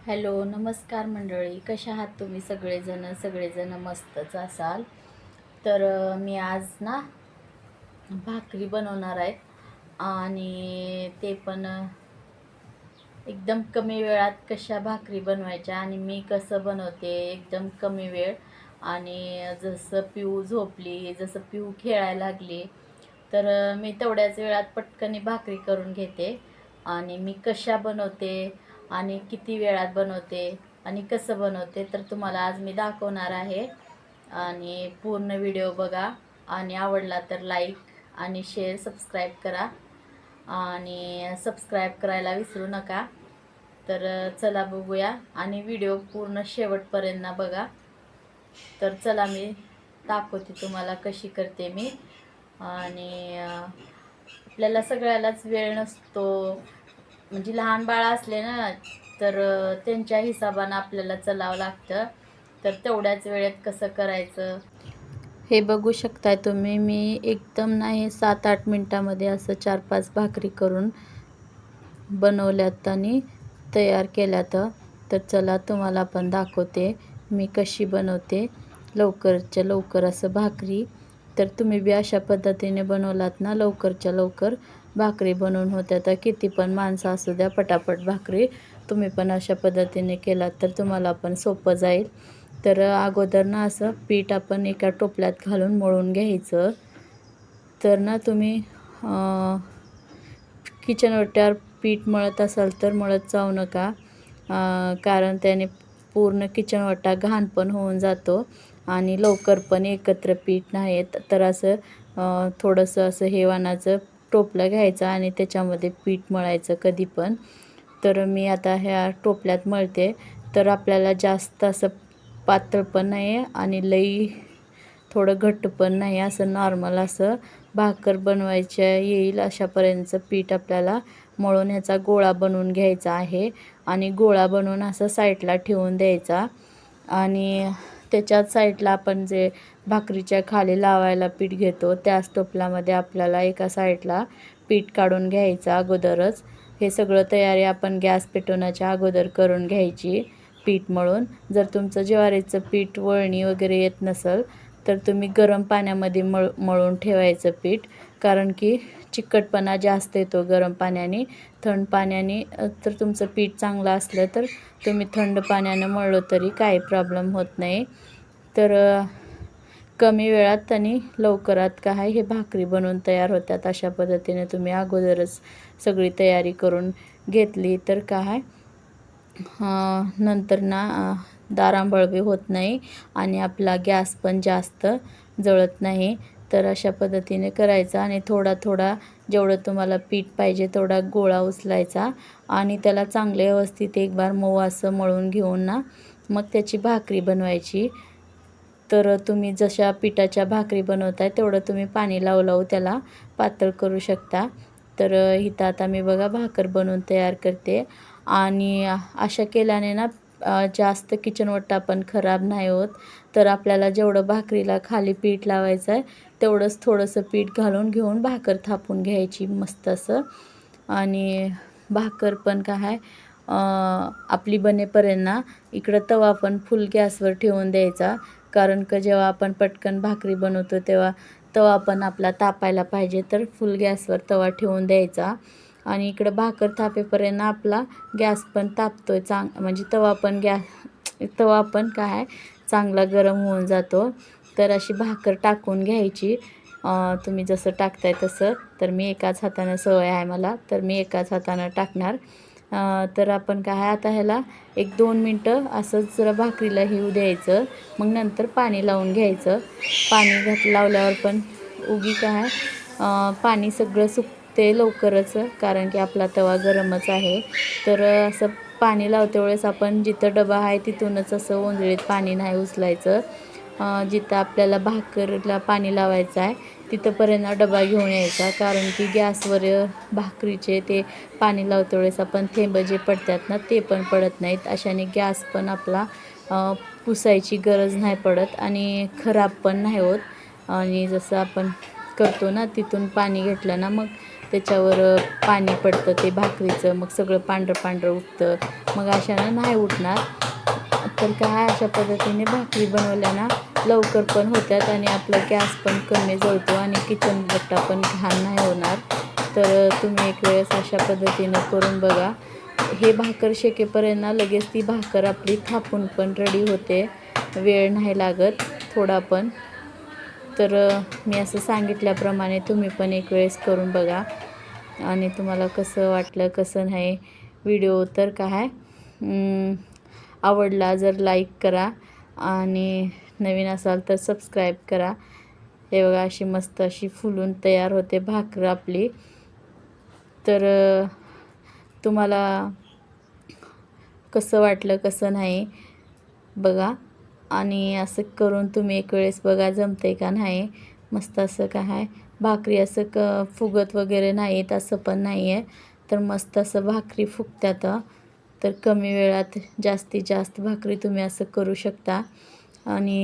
Hello, नमस्कार मंडळी. कशा आहात तुम्ही सगळेजण मस्तच असाल. तर मी आज ना भाकरी बनवणार आहे आणि ते पण एकदम कमी वेळात कशा भाकरी बनवायच्या आणि मी कसं बनवते एकदम कमी वेळ. आणि जसं पिऊ झोपली, जसं पिऊ खेळायला लागली, तर मी तेवढ्याच वेळात पटकन भाकरी करून घेते. आणि मी कशा बनवते आणि किती वेळात बनवते आणि कसं बनवते तर तुम्हाला आज मी दाखवणार आहे. आणि पूर्ण व्हिडिओ बघा आणि आवडला तर लाईक आणि शेअर सबस्क्राईब करा आणि सबस्क्राईब करायला विसरू नका. तर चला बघूया आणि व्हिडिओ पूर्ण शेवटपर्यंत बघा. तर चला मी दाखवते तुम्हाला कशी करते मी. आणि आपल्याला सगळ्यालाच वेळ नसतो, म्हणजे लहान बाळ असले ना तर त्यांच्या हिशोबानं आपल्याला चलावं लागतं. तर तेवढ्याच वेळेत कसं करायचं हे बघू शकताय तुम्ही. मी एकदम नाही 7-8 मिनटामध्ये असं 4-5 भाकरी करून बनवल्यात आणि तयार केल्यात. तर चला तुम्हाला पण दाखवते मी कशी बनवते लवकरच्या लवकर असं भाकरी. तर तुम्ही बी अशा पद्धतीने बनवलात ना लवकरच्या लवकर भाकरी बनवून होत्या. तर किती पण माणसं असू द्या, पटापट भाकरी तुम्ही पण अशा पद्धतीने केलात तर तुम्हाला पण सोपं जाईल. तर अगोदर ना असं पीठ आपण एका टोपल्यात घालून मळून घ्यायचं. तर ना तुम्ही किचन ओट्यावर पीठ मळत असाल तर मळत जाऊ नका, कारण त्याने पूर्ण किचन ओटा घाण पण होऊन जातो आणि लवकर पण एकत्र पीठ नाही येत. तर असं थोडंसं असं हेवानाचं टोपलं घ्यायचं आणि त्याच्यामध्ये पीठ मळायचं कधी पण. तर मी आता ह्या टोपल्यात मळते. तर आपल्याला जास्त असं पातळ पण नाही आहे आणि लई थोडं घट्ट पण नाही, असं नॉर्मल असं भाकर बनवायच्या येईल अशापर्यंतचं पीठ आपल्याला मळून ह्याचा गोळा बनवून घ्यायचा आहे. आणि गोळा बनवून असं साईडला ठेवून द्यायचा. आणि त्याच्याच साईडला आपण जे भाकरीच्या खाली लावायला पीठ घेतो त्याच टोपल्यामध्ये आपल्याला एका साईडला पीठ काढून घ्यायचं अगोदरच. हे सगळं तयारी आपण गॅस पेटवण्याच्या अगोदर करून घ्यायची पीठ मळून. जर तुमचं ज्वारीचं पीठ वळणी वगैरे येत नसेल तर तुम्ही गरम पाण्यामध्ये मळून ठेवायचं पीठ, कारण की चिकटपणा जास्त येतो गरम पाण्याने. थंड पाण्याने तर तुमचं पीठ चांगलं असलं तर तुम्ही थंड पाण्यानं मळलं तरी काही प्रॉब्लेम होत नाही. तर कमी वेळात आणि लवकरात काय हे भाकरी बनवून तयार होतात. अशा पद्धतीने तुम्ही अगोदरच सगळी तयारी करून घेतली तर काय नंतर ना दारांबळ बी होत नाही आणि आपला गॅस पण जास्त जळत नाही. तर अशा पद्धतीने करायचा आणि थोडा थोडा जेवढं तुम्हाला पीठ पाहिजे तेवढा गोळा उचलायचा आणि त्याला चांगले व्यवस्थित एक बार मऊ असं मळून घेऊन ना मग त्याची भाकरी बनवायची. तर तुम्ही जशा पिठाच्या भाकरी बनवताय तेवढं तुम्ही पाणी लावू लावू त्याला पातळ करू शकता. तर इथं आता मी बघा भाकर बनवून तयार करते. आणि अशा केल्याने ना जास्त किचन ओटा पण खराब नाही होत. तर आपल्याला जेवढं भाकरीला खाली पीठ लावायचं आहे तेवढंच थोडंसं पीठ घालून घेऊन भाकर थापून घ्यायची मस्त असं. आणि भाकर पण काय आपली बनेपर्यंत ना इकडं तवा पण फुल गॅसवर ठेवून द्यायचा, कारण का जेव्हा आपण पटकन भाकरी बनवतो तेव्हा तवा पण आपला तापायला पाहिजे. तर फुल गॅसवर तवा ठेवून द्यायचा आणि इकडं भाकर थापेपर्यंत आपला गॅस पण तापतोय म्हणजे तवा पण काय चांगला गरम होऊन जातो. तर अशी भाकर टाकून घ्यायची तुम्ही जसं टाकताय तसं. तर मी एकाच हातानं सवय आहे मला, तर मी एकाच हातानं टाकणार. तर आपण काय आता ह्याला 1-2 मिनटं असंच जरा भाकरीला येऊ द्यायचं. मग नंतर पाणी लावून घ्यायचं. पाणी लावल्यावर पण उगी काय पाणी सगळं सुकते लवकरच, कारण की आपला तवा गरमच आहे. तर असं पाणी लावते वेळेस आपण जिथं डबा आहे तिथूनच असं ओंजळीत पाणी नाही उचलायचं. जिथं आपल्याला भाकरीला पाणी लावायचं आहे तिथंपर्यंत डबा घेऊन यायचा, कारण की गॅसवर भाकरीचे ते पाणी लावते वेळेस आपण थेंब जे पडतात ना ते पण पडत नाहीत. अशाने गॅस पण आपला पुसायची गरज नाही पडत आणि खराब पण नाही होत. आणि जसं आपण करतो ना तिथून पाणी घेतलं ना मग त्याच्यावर पाणी पडतं ते भाकरीचं, मग सगळं पांढरं पांढरं उठतं. मग अशानं नाही उठणार. तर काय अशा पद्धतीने भाकरी बनवल्यानं लवकर पण होत्यात आणि आपला गॅस पण कमी जळतो आणि किचन बट्टा पण घाण नाही होणार. तर तुम्ही एक वेळेस अशा पद्धतीनं करून बघा. हे भाकर शेकेपर्यंत लगेच ती भाकर आपली थापून पण रेडी होते, वेळ नाही लागत थोडा पण. तर मी असं सांगितल्याप्रमाणे तुम्ही पण एक वेळेस करून बघा आणि तुम्हाला कसं वाटलं कसं नाही व्हिडिओ तर काय आवडला जर लाईक करा आणि नवीन असाल तर सबस्क्राईब करा. हे बघा अशी मस्त अशी फुलून तयार होते भाकर आपली. तर तुम्हाला कसं वाटलं कसं नाही बघा आणि असं करून तुम्ही एक वेळेस बघा जमते का नाही. मस्त असं काय भाकरी असं फुगत वगैरे नाहीत असं पण नाही आहे. तर मस्त असं भाकरी फुगत्यात. तर कमी वेळात जास्तीत जास्त भाकरी तुम्ही असं करू शकता आणि